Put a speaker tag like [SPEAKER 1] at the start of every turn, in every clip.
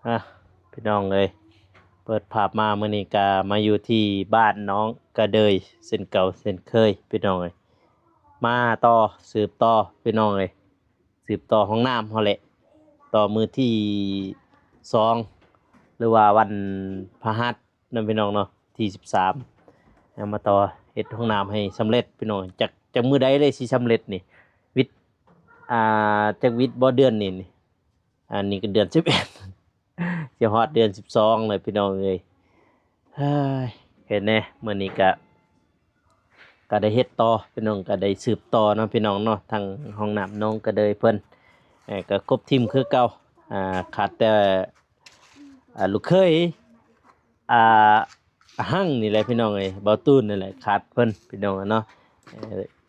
[SPEAKER 1] อ่ะพี่น้องเลยเปิดภาพมามื้อนี้ก็มาอยู่ที่บ้านน้องกระเดยเส้นเก่าเส้นเคยพี่น้องเลยมาต่อสืบต่อพี่น้องเลยสืบต่อห้องน้ำเฮาแหละต่อมือที่สองหรือว่าวันพฤหัสนั่นพี่น้องเนาะที่13เอามาต่อเฮ็ดห้องน้ำให้สำเร็จพี่น้องจากมือใดเลยสิสำเร็จนี่วิทย์จากวิทย์บ่เดือนนี่อันนี้ก็เดือน11จะฮอดเดือน12เลยพี่น้องเอ้ยเฮ้ยเห็นแน่มื้อนี้ก็ได้เฮ็ดต่อพี่น้องก็ได้สืบต่อเนาะพี่น้องเนาะทางห้องน้ำน้องก็เลยเพิ่นก็ครบทีมคือเก่าขาดแต่ลูกเคยอ่าหั่งนี่แหละพี่น้องเอ้ยเบาตูนนี่แหละขาดเพิ่นพี่น้องเนาะ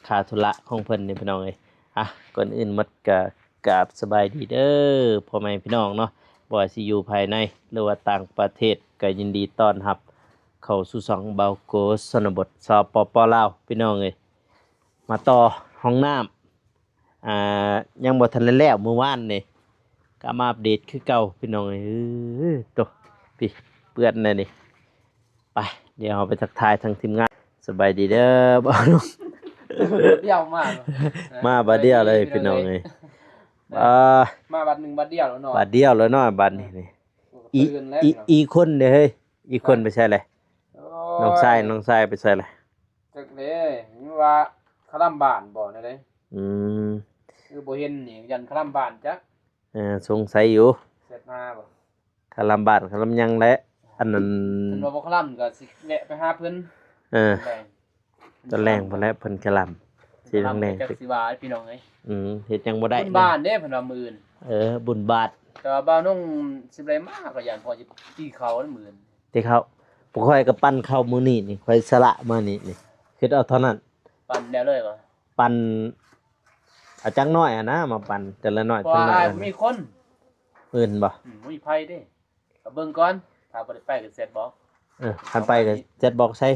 [SPEAKER 1] ขาดธุระของเพิ่นนี่พี่น้องเอ้ยก่อนอื่นหมดก็กราบสบายดีเด้อพ่อแม่พี่น้องเนาะบ่ว่าสิอยู่ภายในหรือว่าต่างประเทศก็ยินดีต้อนรับเข้าสู่ช่องเบาโกชนบทสปปลาวพี่น้องเอ้ยมาต่อห้องน้ำยังบ่ทันได้แล้วเมื่อวานนี่ก็มาอัปเดตคือเก่าพี่น้องเอ้ยโตพี่เปื้อนเลยนี่ไปเดี๋ยวเราไปทักทายทางทีมงานสบายดีเด้อบ่ลุง
[SPEAKER 2] เดี่ยวมาก
[SPEAKER 1] มาบัดเดียวเลยพี่น้องเอ้ย
[SPEAKER 2] มาบัดหนึ่งบัดเดียวแล้วเนาะ
[SPEAKER 1] บัดเดียวแล้วเนาะบัดนี้นี่อีคนเด้อเฮ้ยอีคนไปใช่เลยน้องชายไปใช่เลย
[SPEAKER 2] จักเด้นี่ว่าคลำบ้านบ่ได้เด้
[SPEAKER 1] อืม
[SPEAKER 2] คือบ่เห็นนี่ยันคลำบ้านจัก
[SPEAKER 1] สงสัยอยู่
[SPEAKER 2] เสร็จมาบ่
[SPEAKER 1] คลำบาดคลำยังและอันนั้น
[SPEAKER 2] เพิ่นว่าบ่คลำก็สิแวะไปหาเพิ่น
[SPEAKER 1] ตอนแรงพอแล้วเพิ่นคลำสีแดง
[SPEAKER 2] จักสิว่าพี่น้องเอ้ย
[SPEAKER 1] เฮ็ดยังบ่ได้
[SPEAKER 2] บุญบ้านเด้เพิ่นว่ามื้ออื่น
[SPEAKER 1] บุญบาท
[SPEAKER 2] แต่ว่าบ่าวนุ่งสิได้มาก็ยันพอสิตีเขาแล้วมื้ออื่น
[SPEAKER 1] ที่เขาบ่ค่อยก็ปั้นข้าวมื้อนี้นี่ค่อยสละมานี่คิดเอาเท่านั้น
[SPEAKER 2] ปั่นแล้วเลยบ่
[SPEAKER 1] ปั่นเอาจักน้อยนะมาปั่นแต่ละน้อย
[SPEAKER 2] เพราะว่าอ้ายมีคน
[SPEAKER 1] อื่นบ่
[SPEAKER 2] บ่มีไผเด้ก็เบิ่งก่อนถ้าบ่ได้ไปก็เสร็จบ่
[SPEAKER 1] คันไปก็เจ็ดบอกใช่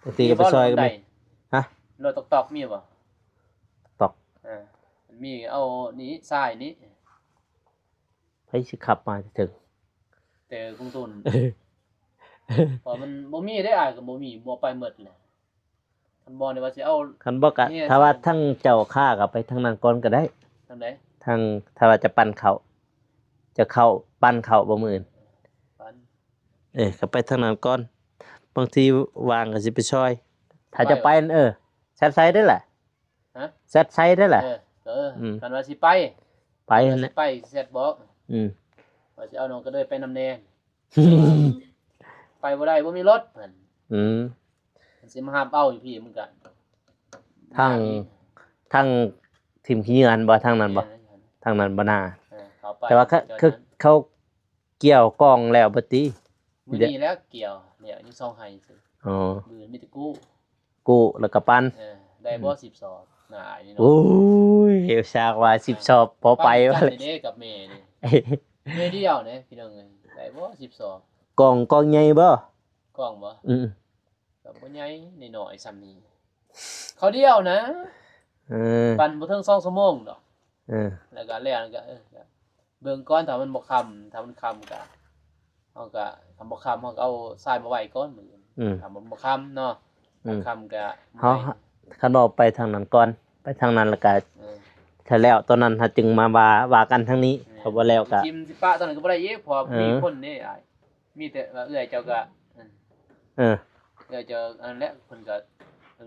[SPEAKER 1] บางทีก็ไปซอยก็มีฮะ
[SPEAKER 2] รถตอกมีบ่
[SPEAKER 1] ตอก
[SPEAKER 2] มันมีเอานี้ทรายนี้
[SPEAKER 1] ไผสิขับมาถึง
[SPEAKER 2] แต่กรุงตุนพอมันบ่มีได้อายก็บ่มีบ่ไปหมดแหละคันบ่ได้ว่าสิเอา
[SPEAKER 1] คันบ่ก็ถ้าว่าทั้งเจ้าข้าก็ไปทางนั้นก่อนก็ได้
[SPEAKER 2] ทางใด
[SPEAKER 1] ทางถ้าว่าจะปั่นเขาจะเข้าปั่นเขาบ่มื้ออื่น
[SPEAKER 2] ปัน
[SPEAKER 1] ก็ไปทางนั้นก่อนบางทีวางก็สิไปซอย ถ้าจะไปแซดไซด์ได้แหละ
[SPEAKER 2] ฮะ
[SPEAKER 1] แซดไซด์ได้แหละ
[SPEAKER 2] คันว่าสิไป
[SPEAKER 1] ไป
[SPEAKER 2] คั
[SPEAKER 1] นั่
[SPEAKER 2] น
[SPEAKER 1] น
[SPEAKER 2] ว่า
[SPEAKER 1] แห
[SPEAKER 2] สิ
[SPEAKER 1] ละ
[SPEAKER 2] ไปเสร็จบ่
[SPEAKER 1] อืม
[SPEAKER 2] ว่าสิเอาน้องก็เลยไปนำแน่ไปบ่ได้บ่มีรถเพิ่น
[SPEAKER 1] อืม
[SPEAKER 2] มันสิมาหาเอาอยู่พี่มึงก็
[SPEAKER 1] ทางทีมขี้เงินบ่ทางนั้นบ่ทางนั้นบ่น่า
[SPEAKER 2] เข้าไป
[SPEAKER 1] แต่ว่าคือเขาเกี่ยวกองแล้วบ่ติ
[SPEAKER 2] มื้อนี้แล้วเกี่ยวเนี่ยยังซองให้ซื่อ
[SPEAKER 1] อ๋อ
[SPEAKER 2] มื้อมีแต่กู้
[SPEAKER 1] กู้แล้วก็ปั้น
[SPEAKER 2] ได้บ่10ซอกน่าอายนี่
[SPEAKER 1] โอ้
[SPEAKER 2] เนาะ
[SPEAKER 1] ยเฮวชากว่า10ชอบพอไปว่า
[SPEAKER 2] เลยเด้กับแม่นี่แม่เดียวเนี่ยพี่น้องเอ้ยได้บ่10ซอก
[SPEAKER 1] กองใหญ่บ่
[SPEAKER 2] กล้องบ่
[SPEAKER 1] อืม
[SPEAKER 2] ก็บ่ใหญ่น้อยๆซ้ำนี้เขาเดียวนะ
[SPEAKER 1] เออ
[SPEAKER 2] ปั่นบ่ถึง2ชั่วโมงดอก
[SPEAKER 1] เออ
[SPEAKER 2] แล้วก็แล้วก็ก็เบิ่งก่อนถ้ามันบ่ค่ำถ้ามันค่ำก็เฮาก็ถ้าบ่ค่ำเฮาก็เอาทรายมาไว้ก่อนมื้อ
[SPEAKER 1] อืม
[SPEAKER 2] ถ้ามันบ่ค่ำเนาะถ้าค่ำก็
[SPEAKER 1] เฮาคันบ่ไปทางนั้นก่อนไปทางนั้นแล้วก็
[SPEAKER 2] เออ
[SPEAKER 1] ถ้าแล้วตอนนั้นถ้าจึงมาว่ากันทางนี้ถ้าบ่แล้วก็
[SPEAKER 2] ทิมสิปะตอนนั้นก็บ่ได้อีกเพราะมีคนนี่อ้ายมีแต่ว่าเอื้อยเจ้าก็
[SPEAKER 1] เออ
[SPEAKER 2] เอื้อยเจ้าอันแหละเพิ่นก็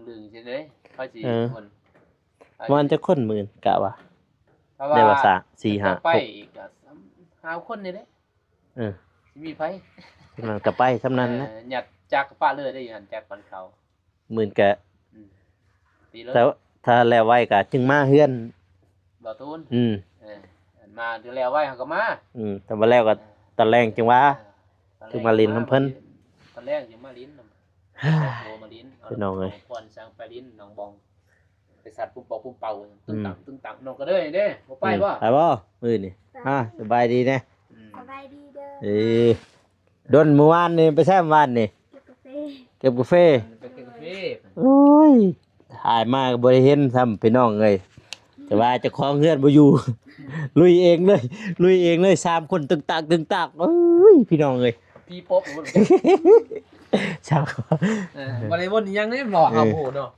[SPEAKER 2] ลึงๆซี่เด้ไผสิคน
[SPEAKER 1] มันจะคนหมื่นกะว่า
[SPEAKER 2] เพราะ
[SPEAKER 1] ได้ว่า
[SPEAKER 2] ว่า
[SPEAKER 1] 4 5
[SPEAKER 2] ไป
[SPEAKER 1] 6
[SPEAKER 2] อีกก็5คนนี่เด้
[SPEAKER 1] เออ
[SPEAKER 2] สิมีไผ
[SPEAKER 1] สำนั้นก็ไปสำนั้นนะ
[SPEAKER 2] หยัดจักรปะเลยได้อยู่หั่นจักรปันเขา
[SPEAKER 1] หมื่นก็
[SPEAKER 2] ตีเลย
[SPEAKER 1] แต่ว่าถ้าแล้วไว้ก็จึงมาเฮือน
[SPEAKER 2] บ่ตูน
[SPEAKER 1] อืม
[SPEAKER 2] อันมาเดี๋ยวแล้วไว้เฮาก็มา
[SPEAKER 1] แต่ว่าแล้วก็ตอนแรงจึงว่า จึงมาลิ้นน้ำเพิ่น
[SPEAKER 2] ตอนแรกจึงมาลิ้นน้ำโทรมาลิ้น
[SPEAKER 1] พี่น้องเอ้ย
[SPEAKER 2] ควรสั่งไปลิ้นน้องบองไปสัตว์ปุ่มเป่าตึ้งตังน้องก็เด้อเด้บ่ไปบ่
[SPEAKER 1] ไปบ่มื้อนี่สบายดีนะ
[SPEAKER 3] สบายดีเด้อ
[SPEAKER 1] ดนเมื่อวานนี่ไปแซ่เมื่อวานนี่
[SPEAKER 3] เก็บกาแฟ
[SPEAKER 1] เก็บกาแฟ
[SPEAKER 2] ไปกินกาแฟ
[SPEAKER 1] โอ้ยถ่ายมาก็บ่ได้เห็นซ้ำพี่น้องเอ้ยแต่ว่าเจ้าของเฮือนบ่อยู่ ลุยเองเลยลุยเองเลย3คนตึงตากตึงตากเอ้ยพี่น้องเอ้ย
[SPEAKER 2] พี่ป๊บหมด
[SPEAKER 1] ชาว
[SPEAKER 2] บริวารยังเนี่ยหล่อเอาโหเนาะ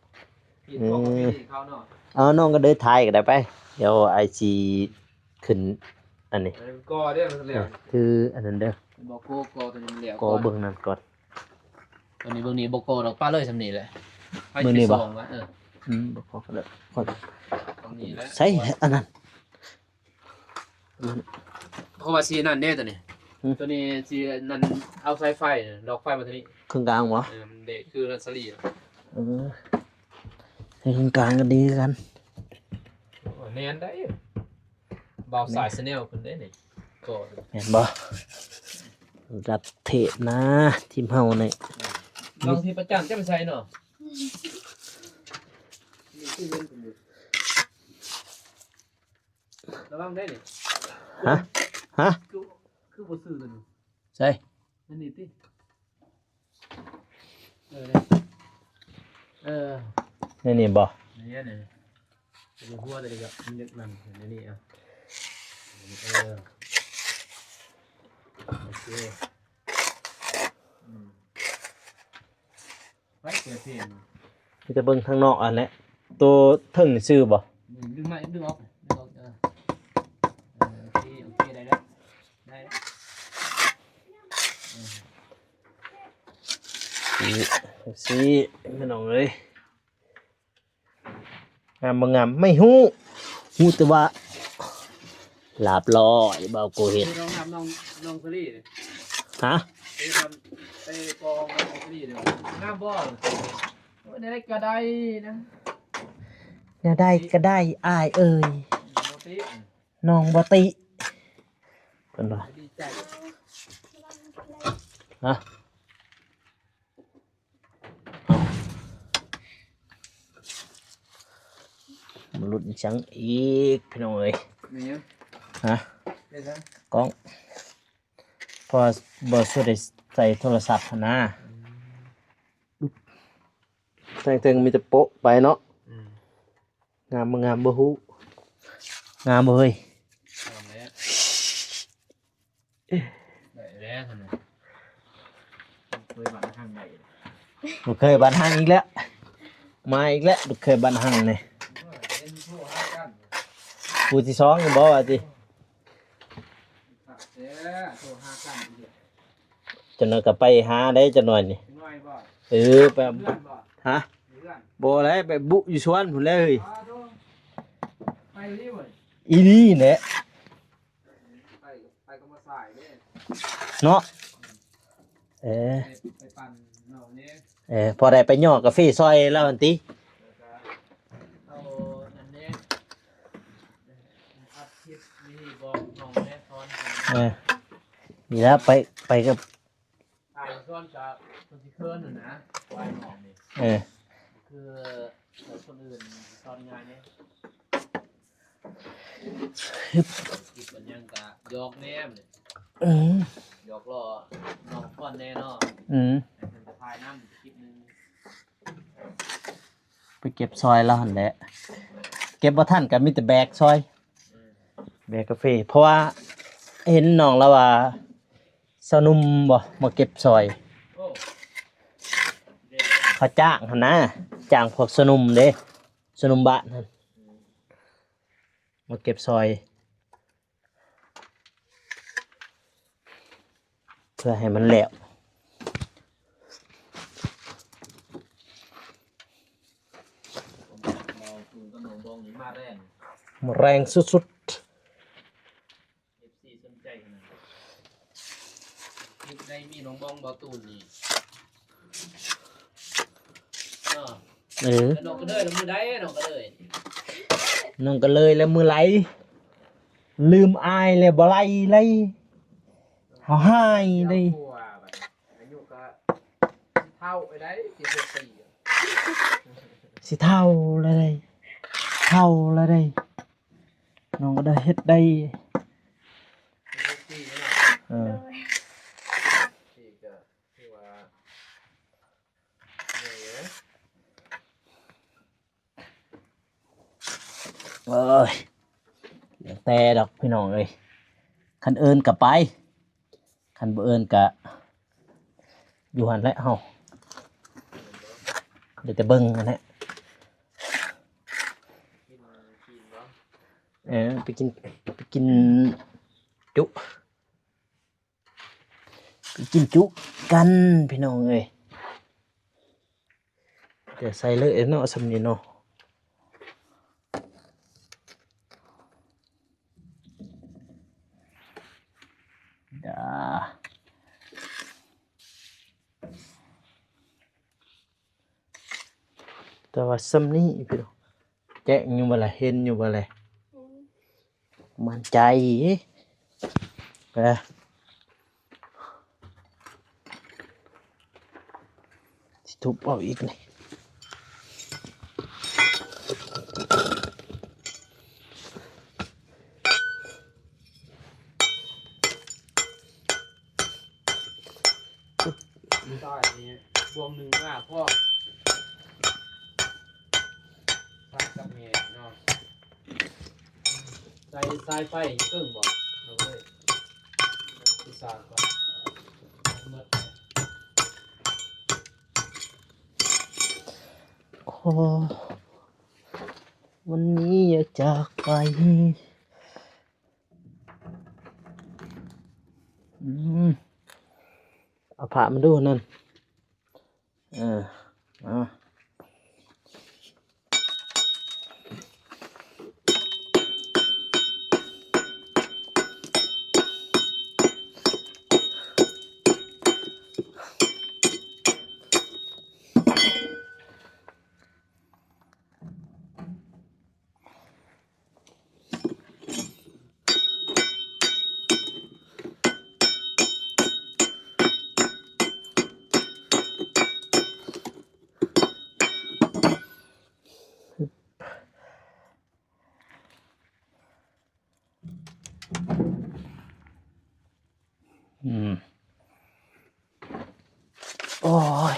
[SPEAKER 2] พี่ป๊บพี่เขาเนาะ
[SPEAKER 1] เอาน้องก็เดินถ่ายก็ได้ไปเดี๋ยวไอจีขึ้นอันนี้
[SPEAKER 2] ก็ได้มันเหลว
[SPEAKER 1] คืออันนั้นเด้อ
[SPEAKER 2] บอกโก้ตัวนี้มันเหลว
[SPEAKER 1] ก็เบิ่งนั่นก่อน
[SPEAKER 2] ตัวนี้เบิ่งนี้บอกโก้ดอกป้าเลยสำนีเลย
[SPEAKER 1] มื้อนี้บ่ บ่พอก็ได้ขอ
[SPEAKER 2] ตรงนี้แล้ว
[SPEAKER 1] ใช่อันนั้น
[SPEAKER 2] เพราะว่าซีนั่นเด้ตัวนี้
[SPEAKER 1] อืม
[SPEAKER 2] ตัวนี้ซีนั่นเอาสายไฟดอกไฟมาตัวนี้
[SPEAKER 1] เครื่องกลางบ่
[SPEAKER 2] มันเด็กคือนัสลี
[SPEAKER 1] เออให้เครื่องกลางก็ดีกัน
[SPEAKER 2] แนนได้เบาสายสเนลคนได้นี่ก็
[SPEAKER 1] แม่นบ่รับเทศนะทีมเฮานี่
[SPEAKER 2] บางทีประจันจะไปใช้เนาะระวังได้นี่
[SPEAKER 1] ฮะฮะ
[SPEAKER 2] คือบ่ซื้อตัวนี้
[SPEAKER 1] ใช่
[SPEAKER 2] นั่นนี่ติเนี่ย
[SPEAKER 1] นี่บ่
[SPEAKER 2] นี่เนี่ยเป็นหัวเลยกับเล็กมันนี่อ่ะโอเคไปเปิดเพลง
[SPEAKER 1] มีแต่เบิ่งข้างนอกอันแหละตัวเทิงนี่ซื้อบ่
[SPEAKER 2] ดึงมาดึงออกโอเคได้แล้วได้แล้ว
[SPEAKER 1] สิพี่น้องเอ้ยงามบ่งามไม่ฮู้ฮู้แต่ว่าลาบลอยเบาโกเฮ็ด
[SPEAKER 2] น้องทำน้องสลีเลย
[SPEAKER 1] ฮะ
[SPEAKER 2] ไปทำไปกองน้องสลีเลยน้ำบ่อได้ก็ได้นะ
[SPEAKER 1] แนวได้ก็ได้อายเอ่ย
[SPEAKER 2] โมติ
[SPEAKER 1] น้องบ่ติเพิ่นว่า
[SPEAKER 2] ดีใจ
[SPEAKER 1] ฮะมาลุ้นจังอีกพี่น้องเอ้ย
[SPEAKER 2] นี่
[SPEAKER 1] ฮะ
[SPEAKER 2] ได้ครับ
[SPEAKER 1] กล้องพอบ่สุดได้ใส่โทรศัพท์หั่นนะแต่งเติงมีแต่โป๊ะไปเนาะงามบ่งามบ่ฮู้งามบ่เฮ้ย
[SPEAKER 2] ทำแล้วได้แล้วทำไมเคยบันทางไหน
[SPEAKER 1] ลูกเคยบ้านห้างอีกแล้วมาอีกแล้วลูกเคยบ้านห้างนี่
[SPEAKER 2] เป็นผู้ห้ากัน
[SPEAKER 1] ผู้ที่2นี่บ่ว่าติ
[SPEAKER 2] เด้อผู้ห้ากันอีก
[SPEAKER 1] จังนั้นก็ไปหาได้จังหน่อยนี่
[SPEAKER 2] น้อยบ่
[SPEAKER 1] เออไป
[SPEAKER 2] เพื่อนบ่
[SPEAKER 1] ฮะ
[SPEAKER 2] เพื่อน
[SPEAKER 1] บ่แล้วไปบุอยู่สวนพุ่นแล้วเฮ้ย
[SPEAKER 2] ไปรีบเลย
[SPEAKER 1] อีนี่แหละ
[SPEAKER 2] ไปก็มาใส่เนี่ย
[SPEAKER 1] เนาะเออ
[SPEAKER 2] ไปปั่นเนาเนี่ย
[SPEAKER 1] พอได้ไปย่อกาแฟซอยแล้วอันติ
[SPEAKER 2] เอาอันนี้อัดคลิปนี่บอกน้องแม่ซ้อนกัน
[SPEAKER 1] นี่แล้วไปกับ
[SPEAKER 2] ถ่ายซ้อนกับคนที่เคิร์นน่ะนะวายหอมนี่ คือคนอื่นตอนงานเนี่ยคิดมันยังกะยอกแนมเลย
[SPEAKER 1] อืม
[SPEAKER 2] ยอกล้อน้องพ่อนแน่เนาะ
[SPEAKER 1] อืม
[SPEAKER 2] แต่เป็นจะพายน้ำคลิปนึง
[SPEAKER 1] ไปเก็บซอยแล้วหั่นแหละเก็บบ่ทันก็มีแต่แบกซอยแบกกาแฟเพราะว่าเห็นน้องแล้วว่าสาวหนุ่มบ่มาเก็บซอย
[SPEAKER 2] โอ้เด็ด
[SPEAKER 1] เขาจ้างหั่นนะจ้างพวกสาวหนุ่มเด้สาวหนุ่มบ้านนั่นมาเก็บซอย เพื่อให้มันแหลว
[SPEAKER 2] เราคือขนมบองนี่มาแรง
[SPEAKER 1] แรงสุด
[SPEAKER 2] FC สนใจขนาดนี้ได้มีน้องบองบอตูนนี่เนาะ
[SPEAKER 1] ๆเออ
[SPEAKER 2] แล้วน้องก็เลยน้องมือได้น้องก็เลย
[SPEAKER 1] น้องก็เลยแล้วมือไหลลืมอายเลยบ่ไหลเลยเฮาหายเลย
[SPEAKER 2] กลัวแบบอายุก็เท่าไปได้16 ปี
[SPEAKER 1] สิเท่าเลยเท่าเลยน้องก็ได้เฮ็ดได้
[SPEAKER 2] 16 ปีเนาะ
[SPEAKER 1] เออ
[SPEAKER 2] ที่ก็ที่ว่าเนี่ย
[SPEAKER 1] เอ้ยเรื่อง แต่ดอกพี่น้องเอ้ยคันเอิญกับไปคันบ่เอิญกะอยู่หันแหละเฮาเดี๋ยวจะเบิ่งกันแหละไปกินจุไปกินจุกันพี่น้องเอ้ยเดี๋ยวใส่เลยเนาะสำนี้เนาะดาแต่ว่าสำนี้พี่น้องแจ้งอยู่บ่ล่ะเห็นอยู่บ่ล่ะมั่นใจไปสิทุบเอาอีกนี่
[SPEAKER 2] ใต้นี้บวงหนึ่งมากพ่อใส่กับแม่เนาะใส่ไฟเครื่องบอกเอาเลยที่สามก่อนเมื่อ
[SPEAKER 1] โอ้วันนี้อย่าจากไปเอาผ้ามาดูนั่นมาโอ้ย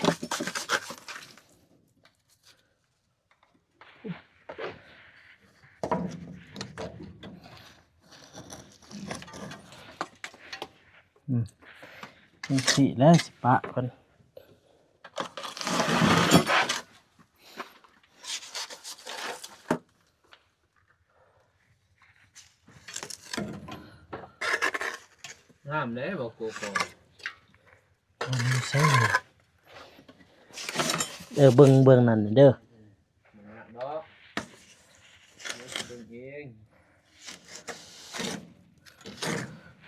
[SPEAKER 1] นี่สิแล้วสิปะก่อน
[SPEAKER 2] งามเลยบอกโกโก้
[SPEAKER 1] ใช่เบิ่งนั่นเด้อ
[SPEAKER 2] เนาะเบิ่งเอง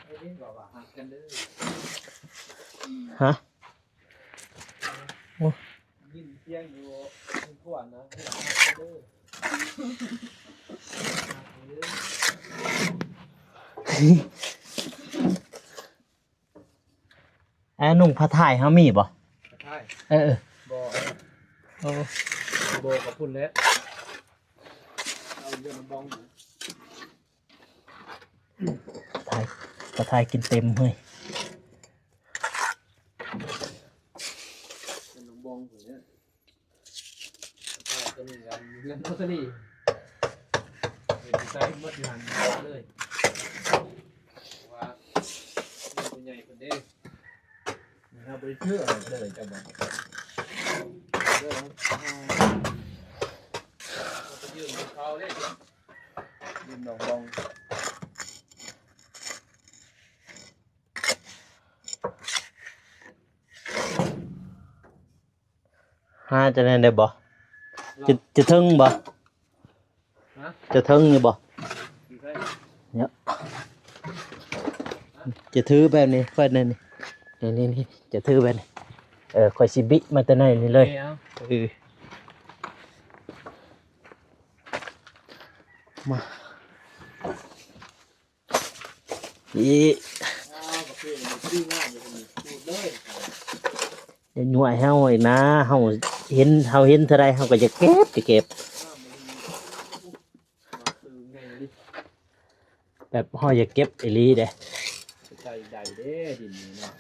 [SPEAKER 2] ไอ้นี่บอกว่าหักกันเด้อ
[SPEAKER 1] ฮะ
[SPEAKER 2] ยินเสียงอยู่ทุกคนนะให้หักกันเด้อ
[SPEAKER 1] นุ่งผ้าถ่ายเฮามีบ่
[SPEAKER 2] ใช่
[SPEAKER 1] บ่ โอ้
[SPEAKER 2] โบกับพุ่นเล็ดเอาเรื่องบอง
[SPEAKER 1] ผ้าถ่ายกินเต็มเฮ้ย
[SPEAKER 2] เรื่องบองผมเนี่ยตัวนี้กันเรื่องตัวนี้เป็นใจมดหันเลยว่าเป็นใหญ่คนเด้นะครับไปเชื่อเลยจะบอกเรื่องยืนเขาเลยยืนดองบอง
[SPEAKER 1] หาจะได้บ่จะถึงบ่จะถึงอยู่บ่เนี่ยจะถือแบบนี้ค่อยนั่นนี่จะถือแบบนี้ค่อยสิบิมาแต่ไหนนี่เลยมาเดี๋ยวหน่วยเฮาอีกนะเฮาเห็นเท่าไรเฮาก็จะเก็บแบบเฮาจะเก็บอีหลีเด้
[SPEAKER 2] ใจใหญ่เด้ดินนี่เนาะ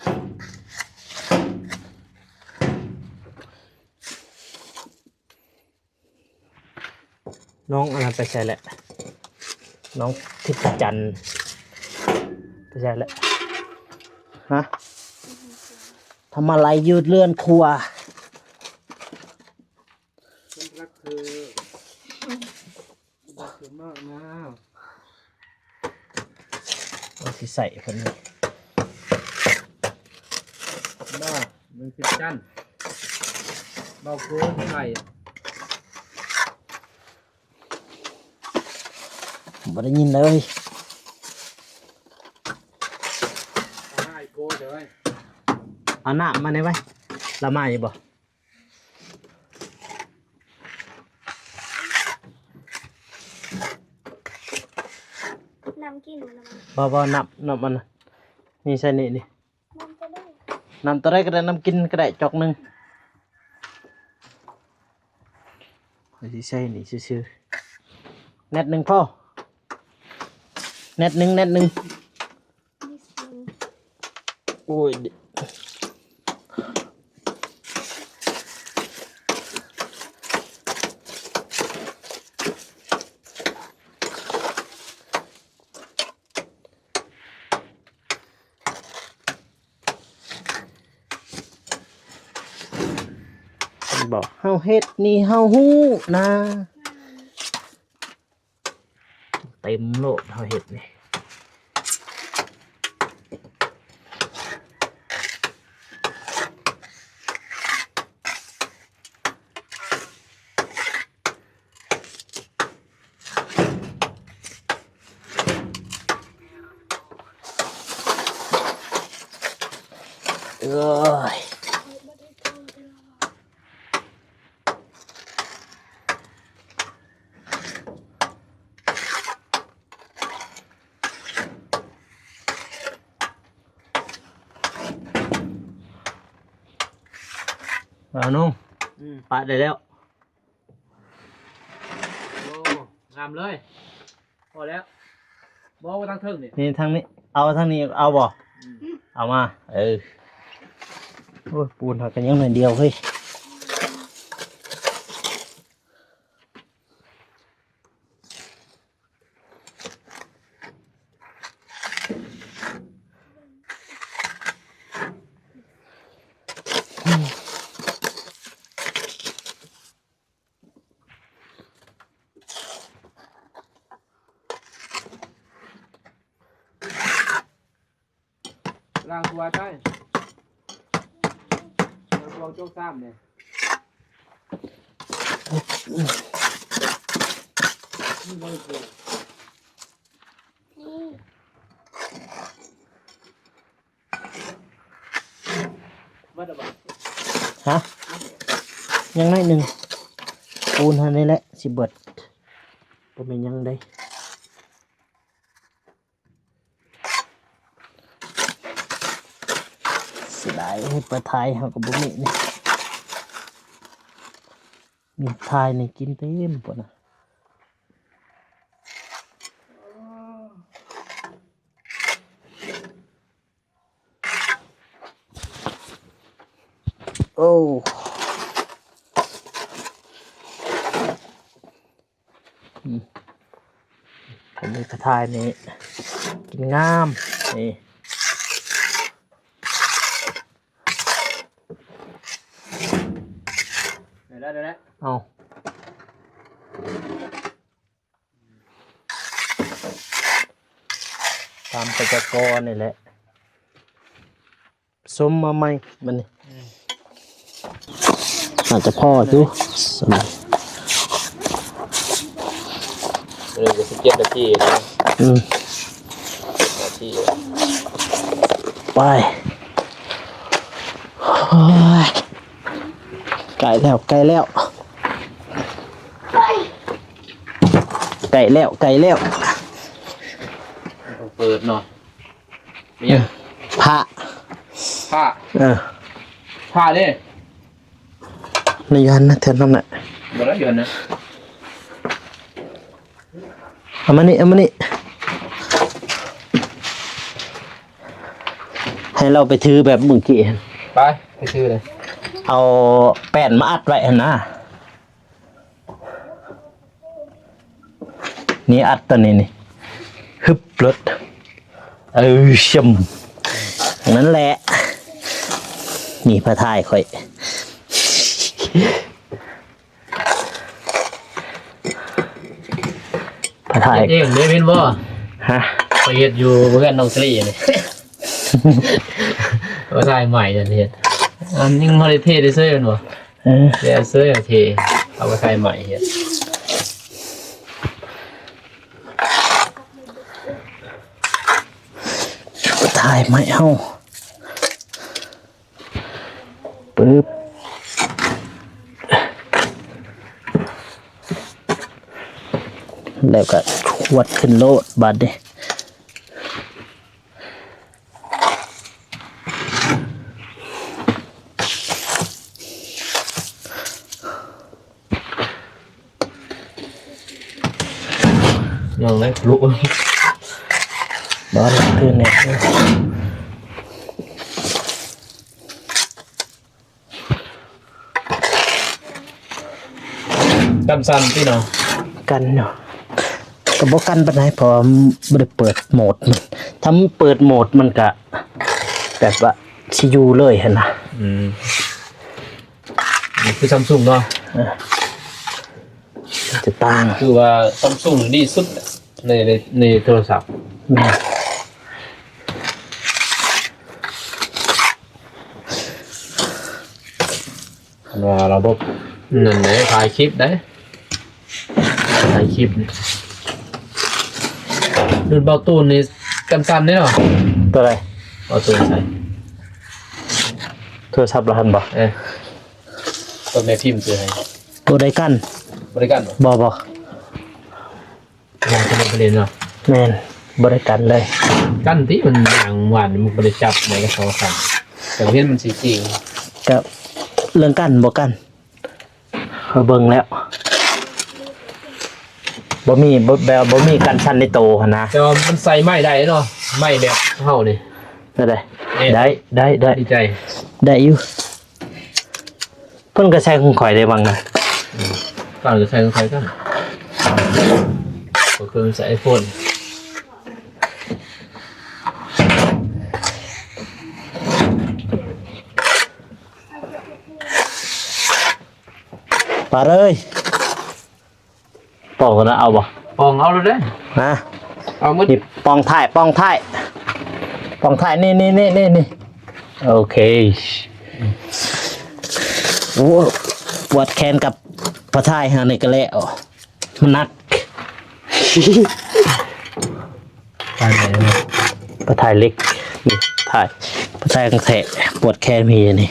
[SPEAKER 1] น้องอันนั้นไปใส่แหละ น้องทิพจันทร์ไม่ใช่แล้วฮะทำอะไรยืดเลื่อนครัว
[SPEAKER 2] ฉันรักเธอรักเธอมากนะ
[SPEAKER 1] เราสิใส่คนนี้
[SPEAKER 2] บ้ามันสิบจันเบาโค้งไข่
[SPEAKER 1] บ่ได้ยินเลย
[SPEAKER 2] เอาให้โก้เดี๋ยวไว้
[SPEAKER 1] เอาหน้ามาได้ไหมละมาอยู่บ่
[SPEAKER 3] น้ำกินมัน
[SPEAKER 1] บ่นับมันน่ะนี่ใส่นี่นี่
[SPEAKER 3] มันจะได้
[SPEAKER 1] น้ำตัวไรก็ได้น้ำกินก็ได้จอกหนึงเอาสิใส่นี่ซื่อๆแนตหนึ่งพ่อแนตหนึ่ง
[SPEAKER 3] ดิสนีย์
[SPEAKER 1] โอ้ยบอกเฮาเฮ็ดนี่เฮาฮู้นะเต็มโลกเฮาเฮ็ดนี่เอ้ยเอานุ่งปะได้แล้ว
[SPEAKER 2] โอ้งามเลยพอแล้วบอกว่าตั้งเทิงนี่
[SPEAKER 1] นี่ทางนี้ เอาทางนี้ เอาบ่ เอามา โอ้ยปูนหักกันยังหน่อยเดียวเฮ้ย
[SPEAKER 2] ล่างตัวใต้เราตัวโจ๊กซ้ำเนี่ยนี่บริสุทธิ์
[SPEAKER 3] นี่
[SPEAKER 2] วัดอะไร
[SPEAKER 1] ฮะ ยังไงหนึ่งปูนหันนี่แหละสิเบิดก็เป็นยังได้เสียดายให้ไปทายเขากับบุ้มีนี่มีทายในกินเต็มปะนะโอ้ผมมีกระทายนี้กินงามนี่
[SPEAKER 2] เดี๋ยวได้
[SPEAKER 1] เอาตามไปจากกอนี่แหละส้มมาใหม่มันนี่อาจจะพ่อดูสมัย
[SPEAKER 2] เลยจะ17 นาทีนะ นาที
[SPEAKER 1] ไปโอ้ยไก่แล้วไก่แล้วไก่แล้วไก่แล้ว
[SPEAKER 2] ต้องเปิดหน่อยมียัง
[SPEAKER 1] ผ้า
[SPEAKER 2] ผ้า
[SPEAKER 1] เออ
[SPEAKER 2] ผ้าดิ
[SPEAKER 1] ในยันนะเท่านั้นแหละ
[SPEAKER 2] หมดแล้วอยู่นะ
[SPEAKER 1] เอามานี่เอามานี่ให้เราไปถือแบบเมื่อกี้
[SPEAKER 2] ไปชื่อเลย
[SPEAKER 1] เอาแป้นมาอัดไว้หั่นนะนี่อัดตัวนี้นี่ ฮึบรถชมนั่นแหละนี่พระทายค่อยพระทาย
[SPEAKER 2] เองได้เป็นบ่
[SPEAKER 1] ฮะ
[SPEAKER 2] ไปเฮ็ดอยู่เพื่อนน้องสลีนี่ ว่าทายใหม่จังเฮ็ดอันยังบ่ได้เทได้เสื้อมันบ่เดี๋ยวเสื้อเทเอาไปทายใหม่เฮ็ด
[SPEAKER 1] ถ่ายไม่เอาปึ๊บแล้วก็วัดขึ้นโลดบัดเด้
[SPEAKER 2] น้องเลยลุก
[SPEAKER 1] บอลขึ้นเนี่ย
[SPEAKER 2] กำสั่นพี่น้อง
[SPEAKER 1] กันเนาะก็บอกกันปานใดเพอไม่ได้เปิดโหมดมันถ้าเปิดโหมดมันก็แบบว่าชิอยูเลยเห็นนะ
[SPEAKER 2] นี่คือ Samsung เนาะ
[SPEAKER 1] จะต่าง
[SPEAKER 2] คือว่า Samsung ดีสุดในโทรศัพท์
[SPEAKER 1] แม่
[SPEAKER 2] ว่าระบบนั่นแหละถ่ายคลิปได้ถ่ายคลิปรุ่นเบาตูนนี่กำสั่นได้เนาะ
[SPEAKER 1] ตัวอะไร
[SPEAKER 2] เบาตูนใส่
[SPEAKER 1] โทรศัพท์เราทันบอก
[SPEAKER 2] ตัวแม่พิมพ์ซื้อให้
[SPEAKER 1] ตัวใดกัน
[SPEAKER 2] บริการบ่
[SPEAKER 1] บอก
[SPEAKER 2] มองจะเป็นประเด็นเนาะ
[SPEAKER 1] แมนบริการเลย
[SPEAKER 2] กั้นที่มันอย่างหวานมันบริจับในกระสอบสั่งแต่เพื่อนมันสีจริง
[SPEAKER 1] กับเรื่องกันบอกกันเขาเบิ่งแล้วบ่มีแบบบ่มีกันชันในโตหั่นนะ
[SPEAKER 2] แต่ว่ามันใส่ไม้ได้เนาะไม้แบบเท่านี่
[SPEAKER 1] ได้
[SPEAKER 2] ดีใจ
[SPEAKER 1] ได้อยู่เพิ่นก็ใช้ของข่อยได้บ้างนะ
[SPEAKER 2] ก่อนจะใช้ของใครกันก็คือใส่ไอโฟน
[SPEAKER 1] ปาเลยปองกันนะเอาบ่
[SPEAKER 2] ปองเอาเลยเด้
[SPEAKER 1] ฮะ
[SPEAKER 2] เอามืด
[SPEAKER 1] นี่ปองท้ายนี่โอเคโอ้วัดแขนกับพระท้ายหานี่ก็แล้วมันนัก
[SPEAKER 2] ตายไหนเนาะ
[SPEAKER 1] พระท้ายเล็กนี่ท้ายพระท้ายกลางแทะปวดแขนมีอันนี่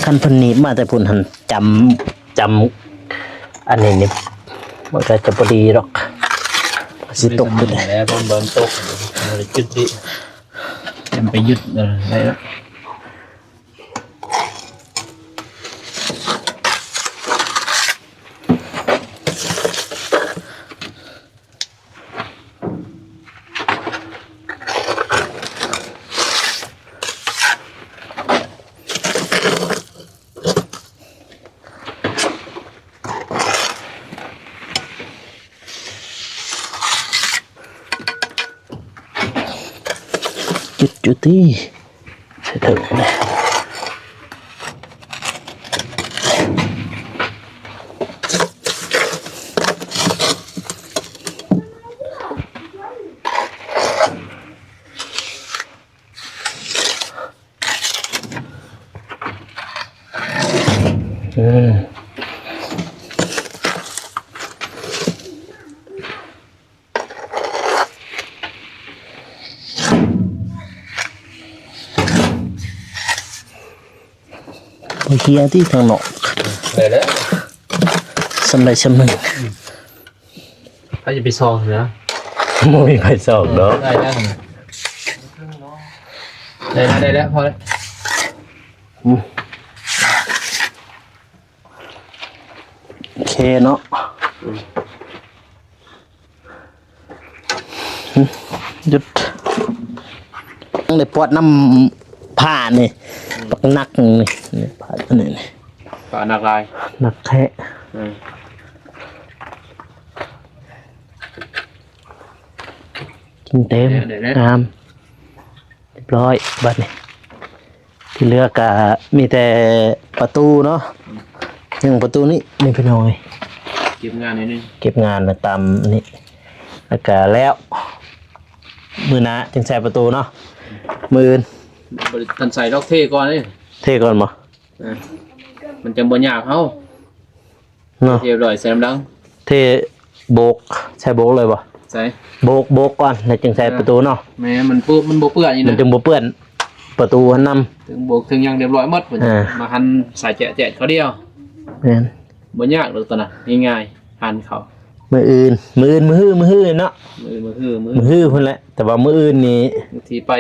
[SPEAKER 1] คันเพันหนีบมาแต่พุ่นหันจำอันนี้นี่มันก็จะพอดีหรอกสิตกไปเลย
[SPEAKER 2] แล้วเบิ่มตกมันจุดดิยังไปยึดอะไรแล้ว
[SPEAKER 1] จุดที่ใส่ถึงเลยเฮียที่ทางนอก
[SPEAKER 2] เลยแล้ว
[SPEAKER 1] สำไรสำนึง
[SPEAKER 2] เขาจะไปซองนะ
[SPEAKER 1] ไม่มีใครสอบเนาะ
[SPEAKER 2] ได้แล้วพอแล้ว
[SPEAKER 1] โอเคเนาะหยุดต้องได้ปวดน้ำผ้านี่ปัก นักนี่นี่ปลาตัวนี้นี่
[SPEAKER 2] ปลาหนักลาย
[SPEAKER 1] นักแค่
[SPEAKER 2] อืม
[SPEAKER 1] กินเต็มงามเรียบร้อยบัดนี้ที่เหลือกะมีแต่ประตูเนาะยังประตูนี้นี่พี่น้องเอ้ย
[SPEAKER 2] เก็บงานนิดนึง
[SPEAKER 1] เก็บงานมาตามนี่แล้วก็แล้วมือหนะจึงใส่ประตูเนาะมืออื่น
[SPEAKER 2] บริทันใส่ดอกเท่ก่อนเลย
[SPEAKER 1] เทก่อนบ่
[SPEAKER 2] มันจะบ่ยากเฮา
[SPEAKER 1] เนาะ
[SPEAKER 2] เรียบร้อยใส่น้ำดัง
[SPEAKER 1] เทโบกใช้โบกเลยบ่
[SPEAKER 2] ใส่
[SPEAKER 1] โบกก่อนแล้วจึงใส่ประตูเนาะ
[SPEAKER 2] แม่มันปุ๊บมันบ่เปื้อนนี่
[SPEAKER 1] มัน
[SPEAKER 2] นะ
[SPEAKER 1] จึงบ่เปื้อนประตูหันนำ
[SPEAKER 2] ถึงโบกถึงยังเรียบร้อยหมด มาหั่นใส่แจะเขาเดียว
[SPEAKER 1] แม่น
[SPEAKER 2] บ่ยากหรอกตัวน่ะง่ายๆหั่นเขา
[SPEAKER 1] มืออื่นมือฮื้อเนาะ
[SPEAKER 2] มือ
[SPEAKER 1] มือฮื้อพุ่นแหละแต่ว่ามืออื่นนี่
[SPEAKER 2] บางทีไป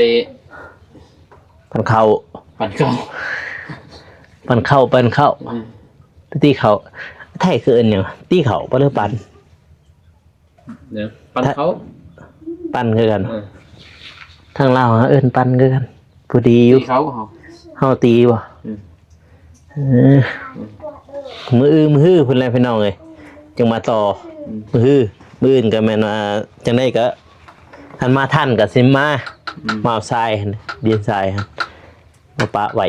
[SPEAKER 1] ปันเข้า
[SPEAKER 2] ปั่นเขา
[SPEAKER 1] ตีเข้าไทยคืออันหยังตีเข้าบ่หรือปัน
[SPEAKER 2] เนี่ยปั่นเขา
[SPEAKER 1] ปันคือกัน
[SPEAKER 2] เออ
[SPEAKER 1] ทางลาวเอิ้นปันคือกันผู้ดีอยู่
[SPEAKER 2] ตีเขาเฮา
[SPEAKER 1] เฮาตีบ่
[SPEAKER 2] อืม
[SPEAKER 1] เออมือฮื้อพุ่นแหละพี่น้องเอ้ยจึงมาต่อมือฮื้อมื้ออื่นก็แม่นว่าจังได๋ก็คันมาทันก็สิมามาเอาทรายหั่นดินทรายหั่นมาปะไว้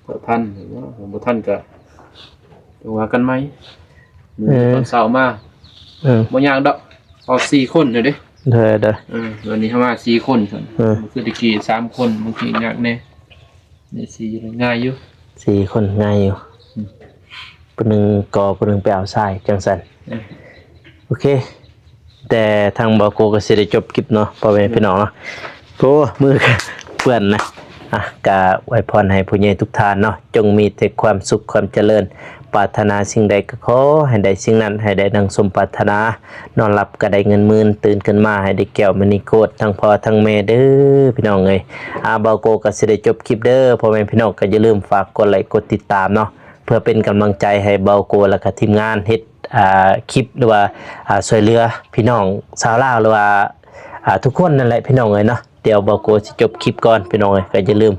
[SPEAKER 2] บ่ทันหรือว่าบ่ทันก็จังว่ากันไหมตอนเช้ามา บ่ยากดอกออก4คนเด้อเด้
[SPEAKER 1] เด้อ
[SPEAKER 2] วันนี้เฮามา4คนซั่น คือตะกี้3คนบางทียากแน่นี่4เลยง่ายอยู่
[SPEAKER 1] 4คนง่ายอยู่ผู้หนึงก่อผู้หนึงไปเอาทรายจังซั่นโอเค แต่ทางบาโกก็สิได้จบคลิปเนาะพ่อแม่พี่น้องเนาะโอ้มือก็เปื้อนนะก็อวยพรให้ผู้ใหญ่ทุกท่านเนาะจงมีแต่ความสุขความเจริญปรารถนาสิ่งใดก็ขอให้ได้สิ่งนั้นให้ได้ดังสมปรารถนานอนหลับก็ได้เงินหมื่นตื่นขึ้นมาให้ได้แก้วมณีโกฏทั้งพ่อทั้งแม่เด้อพี่น้องเอ้ยบาโกก็สิได้จบคลิปเด้อพ่อแม่พี่น้องก็อย่าลืมฝากกดไลค์กดติดตามเนาะเพื่อเป็นกำลังใจให้บาโกและก็ทีมงานเฮ็ดคลิปหรือว่าช่วยเหลือพี่น้องชาวลาวหรือว่าทุกคนนั่นแหละพี่น้องเอ้ยเนาะเดี๋ยวบาโกสิจบคลิปก่อนพี่น้องเอ้ยก็อย่าลืม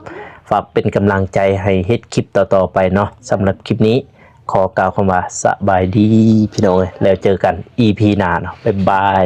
[SPEAKER 1] ฝากเป็นกำลังใจให้เฮ็ดคลิปต่อๆไปเนาะสำหรับคลิปนี้ขอกล่าวคำว่าสบายดีพี่น้องเอ้ยแล้วเจอกัน EP หน้าเนาะบ๊ายบาย